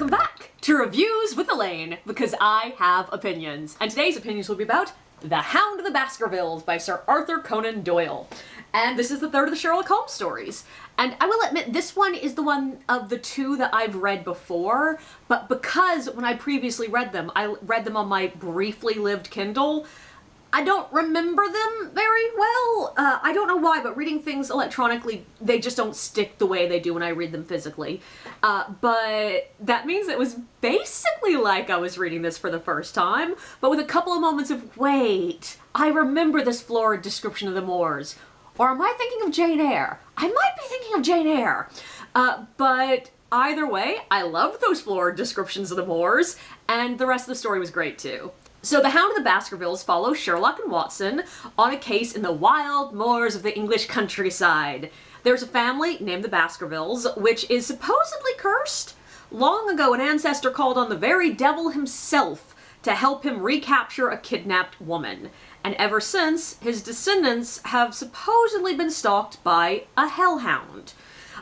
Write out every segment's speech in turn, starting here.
welcome back to Reviews with Elaine, because I have opinions. And today's opinions will be about The Hound of the Baskervilles by Sir Arthur Conan Doyle. And this is the third of the Sherlock Holmes stories. And I will admit, this one is the one of the two that I've read before, but because when I previously read them, I read them on my briefly lived Kindle, I don't remember them very well. I don't know why, but reading things electronically, they just don't stick the way they do when I read them physically. But that means it was basically like I was reading this for the first time, but with a couple of moments of, wait, I remember this florid description of the moors. Or am I thinking of Jane Eyre? I might be thinking of Jane Eyre. But either way, I loved those florid descriptions of the moors, and the rest of the story was great too. So The Hound of the Baskervilles follows Sherlock and Watson on a case in the wild moors of the English countryside. There's a family named the Baskervilles, which is supposedly cursed. Long ago, an ancestor called on the very devil himself to help him recapture a kidnapped woman. And ever since, his descendants have supposedly been stalked by a hellhound.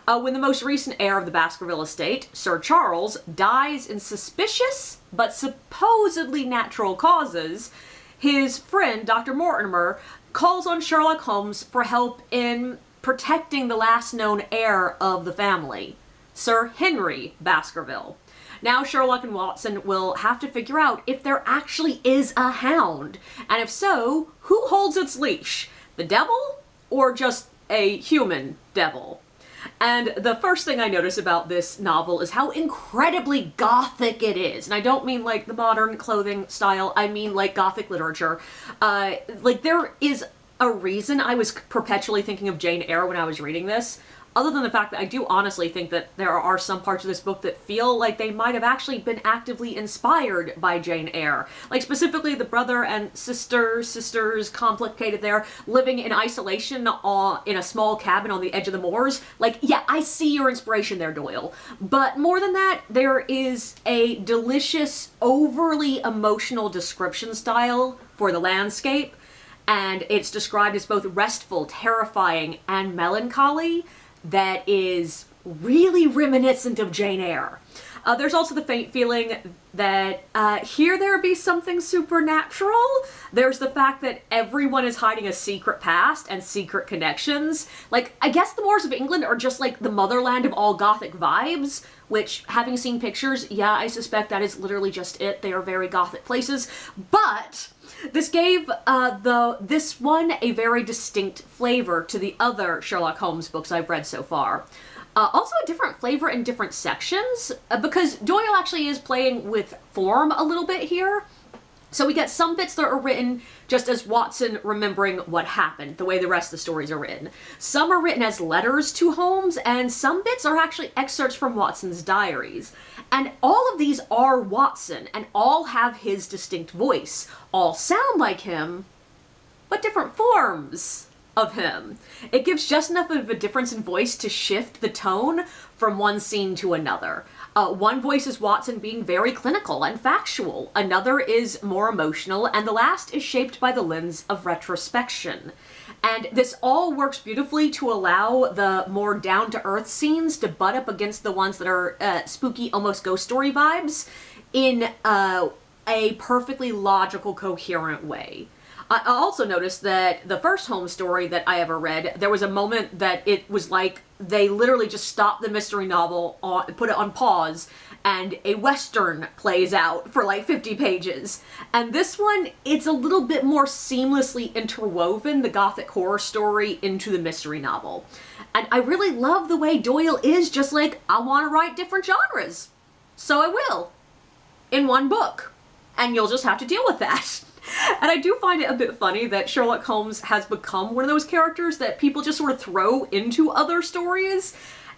When the most recent heir of the Baskerville estate, Sir Charles, dies in suspicious but supposedly natural causes, his friend, Dr. Mortimer, calls on Sherlock Holmes for help in protecting the last known heir of the family, Sir Henry Baskerville. Now Sherlock and Watson will have to figure out if there actually is a hound, and if so, who holds its leash? The devil, or just a human devil? And the first thing I notice about this novel is how incredibly gothic it is. And I don't mean like the modern clothing style, I mean like gothic literature. Like there is a reason I was perpetually thinking of Jane Eyre when I was reading this, other than the fact that I do honestly think that there are some parts of this book that feel like they might have actually been actively inspired by Jane Eyre. Like specifically the brother and sisters complicated there, living in isolation in a small cabin on the edge of the moors. Like, yeah, I see your inspiration there, Doyle. But more than that, there is a delicious, overly emotional description style for the landscape, and it's described as both restful, terrifying, and melancholy that is really reminiscent of Jane Eyre. There's also the faint feeling that here there be something supernatural. There's the fact that everyone is hiding a secret past and secret connections. Like, I guess the moors of England are just like the motherland of all gothic vibes, which, having seen pictures, yeah, I suspect that is literally just it. They are very gothic places. But this gave this one a very distinct flavor to the other Sherlock Holmes books I've read so far. Also a different flavor in different sections, because Doyle actually is playing with form a little bit here. So we get some bits that are written just as Watson remembering what happened, the way the rest of the stories are written. Some are written as letters to Holmes, and some bits are actually excerpts from Watson's diaries. And all of these are Watson, and all have his distinct voice. All sound like him, but different forms of him. It gives just enough of a difference in voice to shift the tone from one scene to another. One voice is Watson being very clinical and factual, another is more emotional, and the last is shaped by the lens of retrospection. And this all works beautifully to allow the more down-to-earth scenes to butt up against the ones that are spooky, almost ghost story vibes in a perfectly logical, coherent way. I also noticed that the first Holmes story that I ever read, there was a moment that it was like they literally just stopped the mystery novel, put it on pause, and a Western plays out for like 50 pages. And this one, it's a little bit more seamlessly interwoven, the gothic horror story, into the mystery novel. And I really love the way Doyle is just like, I want to write different genres. So I will. In one book. And you'll just have to deal with that. And I do find it a bit funny that Sherlock Holmes has become one of those characters that people just sort of throw into other stories,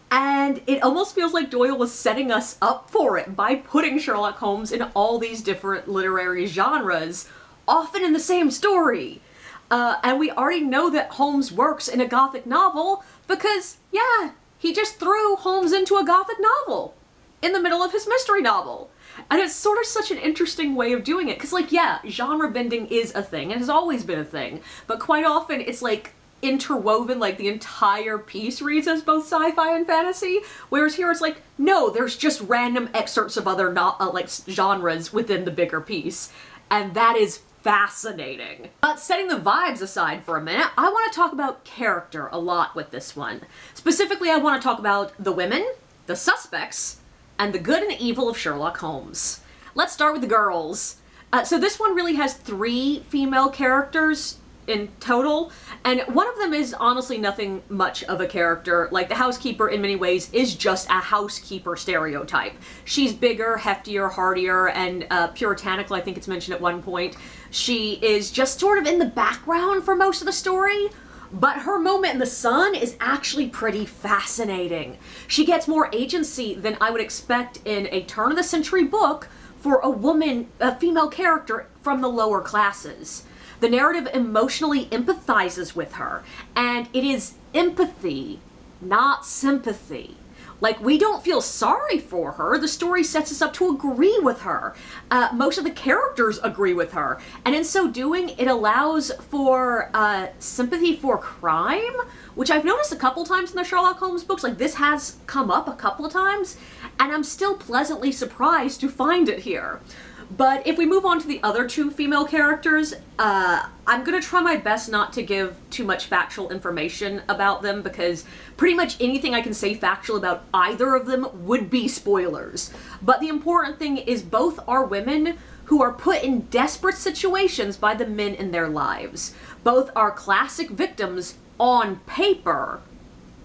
and it almost feels like Doyle was setting us up for it by putting Sherlock Holmes in all these different literary genres, often in the same story. And we already know that Holmes works in a gothic novel because, yeah, he just threw Holmes into a gothic novel in the middle of his mystery novel. And it's sort of such an interesting way of doing it, because like, yeah, genre bending is a thing, it has always been a thing, but quite often it's like interwoven, like the entire piece reads as both sci-fi and fantasy, whereas here it's like, no, there's just random excerpts of other like genres within the bigger piece, and that is fascinating. But setting the vibes aside for a minute, I want to talk about character a lot with this one. Specifically, I want to talk about the women, the suspects, and the good and evil of Sherlock Holmes. Let's start with the girls. So this one really has 3 female characters in total, and one of them is honestly nothing much of a character. Like, the housekeeper in many ways is just a housekeeper stereotype. She's bigger, heftier, hardier, and puritanical, I think it's mentioned at one point. She is just sort of in the background for most of the story, but her moment in the sun is actually pretty fascinating. She gets more agency than I would expect in a turn-of-the-century book for a female character from the lower classes. The narrative emotionally empathizes with her, and it is empathy, not sympathy. Like, we don't feel sorry for her. The story sets us up to agree with her. Most of the characters agree with her, and in so doing, it allows for sympathy for crime, which I've noticed a couple times in the Sherlock Holmes books. Like, this has come up a couple of times, and I'm still pleasantly surprised to find it here. But if we move on to the other 2 female characters, I'm gonna try my best not to give too much factual information about them, because pretty much anything I can say factual about either of them would be spoilers. But the important thing is both are women who are put in desperate situations by the men in their lives. Both are classic victims on paper,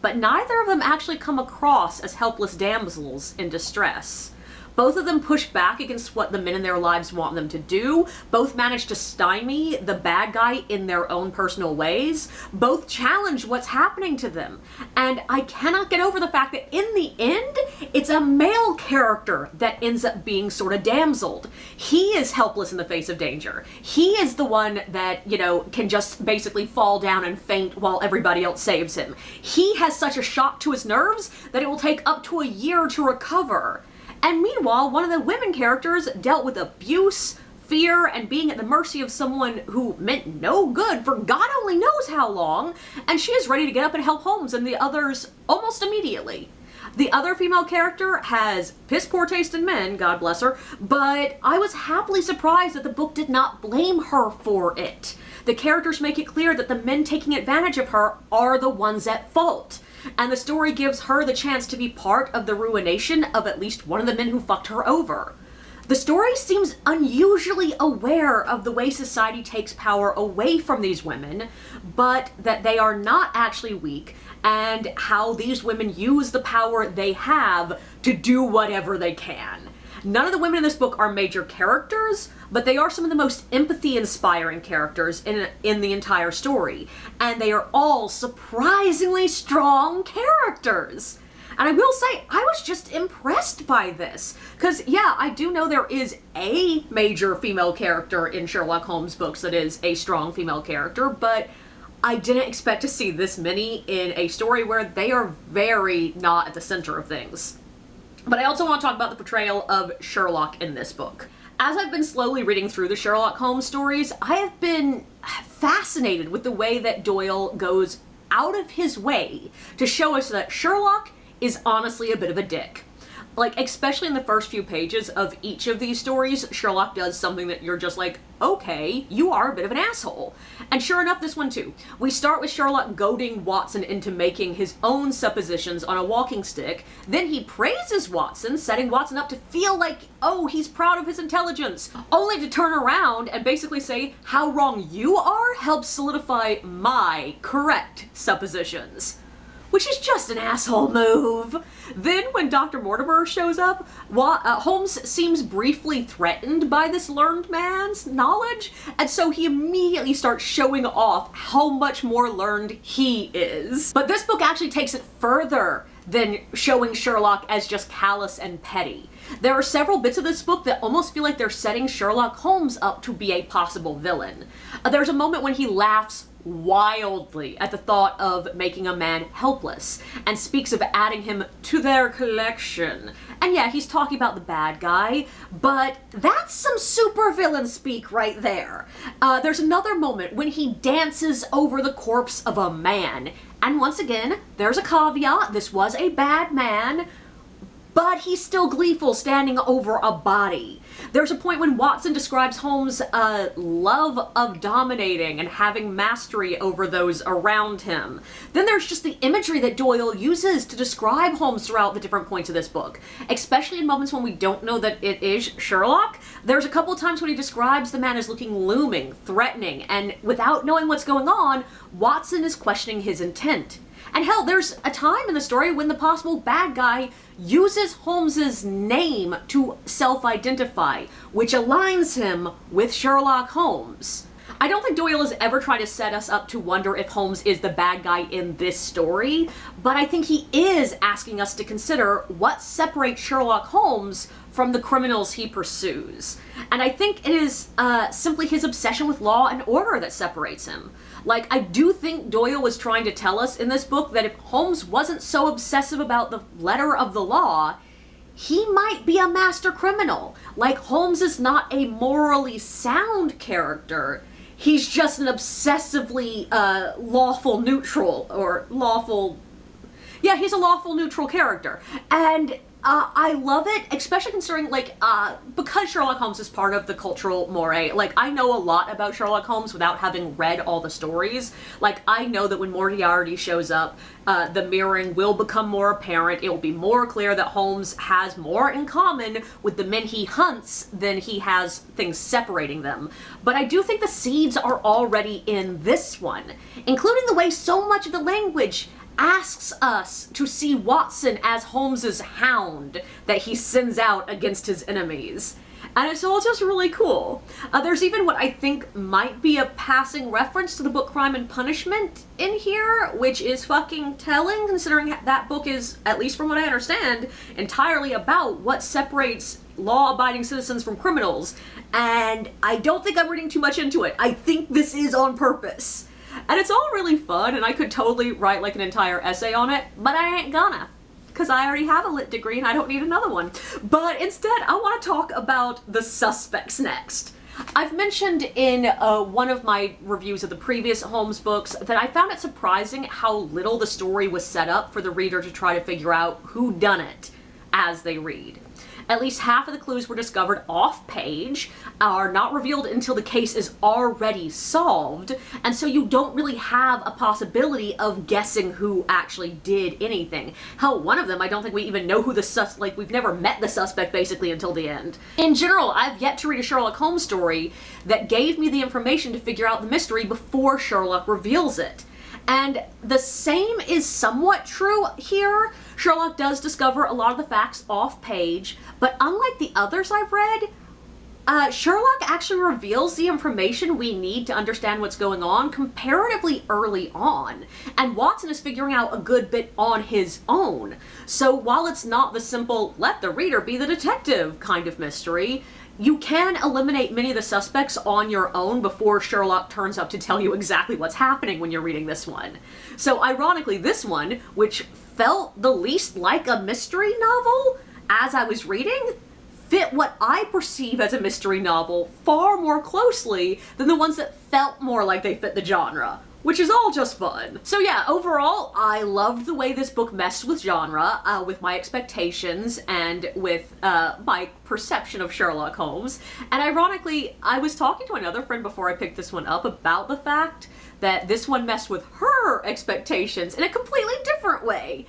but neither of them actually come across as helpless damsels in distress. Both of them push back against what the men in their lives want them to do. Both manage to stymie the bad guy in their own personal ways. Both challenge what's happening to them. And I cannot get over the fact that in the end, it's a male character that ends up being sort of damseled. He is helpless in the face of danger. He is the one that, you know, can just basically fall down and faint while everybody else saves him. He has such a shock to his nerves that it will take up to a year to recover. And meanwhile, one of the women characters dealt with abuse, fear, and being at the mercy of someone who meant no good for God only knows how long, and she is ready to get up and help Holmes and the others almost immediately. The other female character has piss poor taste in men, God bless her, but I was happily surprised that the book did not blame her for it. The characters make it clear that the men taking advantage of her are the ones at fault. And the story gives her the chance to be part of the ruination of at least one of the men who fucked her over. The story seems unusually aware of the way society takes power away from these women, but that they are not actually weak, and how these women use the power they have to do whatever they can. None of the women in this book are major characters, but they are some of the most empathy-inspiring characters in the entire story. And they are all surprisingly strong characters. And I will say, I was just impressed by this. Because, yeah, I do know there is a major female character in Sherlock Holmes books that is a strong female character, but I didn't expect to see this many in a story where they are very not at the center of things. But I also want to talk about the portrayal of Sherlock in this book. As I've been slowly reading through the Sherlock Holmes stories, I have been fascinated with the way that Doyle goes out of his way to show us that Sherlock is honestly a bit of a dick. Like, especially in the first few pages of each of these stories, Sherlock does something that you're just like, okay, you are a bit of an asshole. And sure enough, this one too. We start with Sherlock goading Watson into making his own suppositions on a walking stick. Then he praises Watson, setting Watson up to feel like, oh, he's proud of his intelligence. Only to turn around and basically say, how wrong you are helps solidify my correct suppositions. Which is just an asshole move. Then, when Dr. Mortimer shows up, Holmes seems briefly threatened by this learned man's knowledge, and so he immediately starts showing off how much more learned he is. But this book actually takes it further than showing Sherlock as just callous and petty. There are several bits of this book that almost feel like they're setting Sherlock Holmes up to be a possible villain. There's a moment when he laughs wildly at the thought of making a man helpless, and speaks of adding him to their collection. And yeah, he's talking about the bad guy, but that's some supervillain speak right there. There's another moment when he dances over the corpse of a man. And once again, there's a caveat, this was a bad man, but he's still gleeful standing over a body. There's a point when Watson describes Holmes' love of dominating and having mastery over those around him. Then there's just the imagery that Doyle uses to describe Holmes throughout the different points of this book, especially in moments when we don't know that it is Sherlock. There's a couple of times when he describes the man as looking looming, threatening, and without knowing what's going on, Watson is questioning his intent. And hell, there's a time in the story when the possible bad guy uses Holmes's name to self-identify, which aligns him with Sherlock Holmes. I don't think Doyle is ever trying to set us up to wonder if Holmes is the bad guy in this story, but I think he is asking us to consider what separates Sherlock Holmes from the criminals he pursues. And I think it is simply his obsession with law and order that separates him. Like, I do think Doyle was trying to tell us in this book that if Holmes wasn't so obsessive about the letter of the law, he might be a master criminal. Like, Holmes is not a morally sound character. He's just an obsessively lawful neutral, or lawful... Yeah, he's a lawful neutral character. And I love it, especially considering, like, because Sherlock Holmes is part of the cultural moray, like, I know a lot about Sherlock Holmes without having read all the stories. Like, I know that when Moriarty shows up, the mirroring will become more apparent. It will be more clear that Holmes has more in common with the men he hunts than he has things separating them. But I do think the seeds are already in this one, including the way so much of the language asks us to see Watson as Holmes's hound that he sends out against his enemies. And it's all just really cool. There's even what I think might be a passing reference to the book Crime and Punishment in here, which is fucking telling, considering that book is, at least from what I understand, entirely about what separates law-abiding citizens from criminals. And I don't think I'm reading too much into it. I think this is on purpose. And it's all really fun, and I could totally write like an entire essay on it, but I ain't gonna, because I already have a lit degree and I don't need another one. But instead, I want to talk about the suspects next. I've mentioned in one of my reviews of the previous Holmes books that I found it surprising how little the story was set up for the reader to try to figure out who done it as they read. At least half of the clues were discovered off-page, are not revealed until the case is already solved, and so you don't really have a possibility of guessing who actually did anything. Hell, one of them, I don't think we even know who we've never met the suspect basically until the end. In general, I've yet to read a Sherlock Holmes story that gave me the information to figure out the mystery before Sherlock reveals it. And the same is somewhat true here. Sherlock does discover a lot of the facts off-page, but unlike the others I've read, Sherlock actually reveals the information we need to understand what's going on comparatively early on, and Watson is figuring out a good bit on his own. So while it's not the simple, let the reader be the detective kind of mystery, you can eliminate many of the suspects on your own before Sherlock turns up to tell you exactly what's happening when you're reading this one. So ironically, this one, which felt the least like a mystery novel as I was reading, fit what I perceive as a mystery novel far more closely than the ones that felt more like they fit the genre, which is all just fun. So yeah, overall, I loved the way this book messed with genre, with my expectations, and with my perception of Sherlock Holmes. And ironically, I was talking to another friend before I picked this one up about the fact that this one messed with her expectations in a completely different way.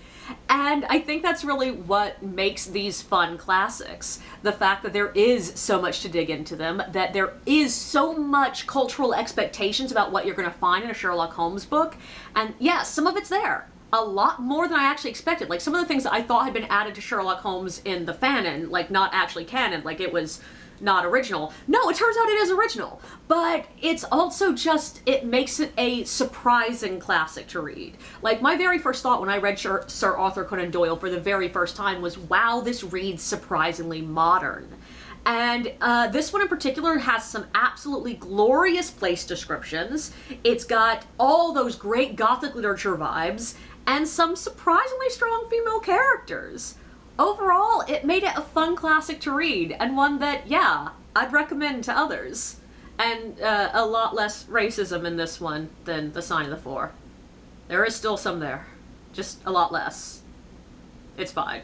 And I think that's really what makes these fun classics. The fact that there is so much to dig into them, that there is so much cultural expectations about what you're going to find in a Sherlock Holmes book. And yeah, some of it's there. A lot more than I actually expected. Like, some of the things that I thought had been added to Sherlock Holmes in the fanon, like not actually canon, like it was not original. No, it turns out it is original. But it's also just, it makes it a surprising classic to read. Like, my very first thought when I read Sir Arthur Conan Doyle for the very first time was, wow, this reads surprisingly modern. And this one in particular has some absolutely glorious place descriptions. It's got all those great Gothic literature vibes, and some surprisingly strong female characters. Overall, it made it a fun classic to read, and one that, yeah, I'd recommend to others. And a lot less racism in this one than The Sign of the Four. There is still some there, just a lot less. It's fine.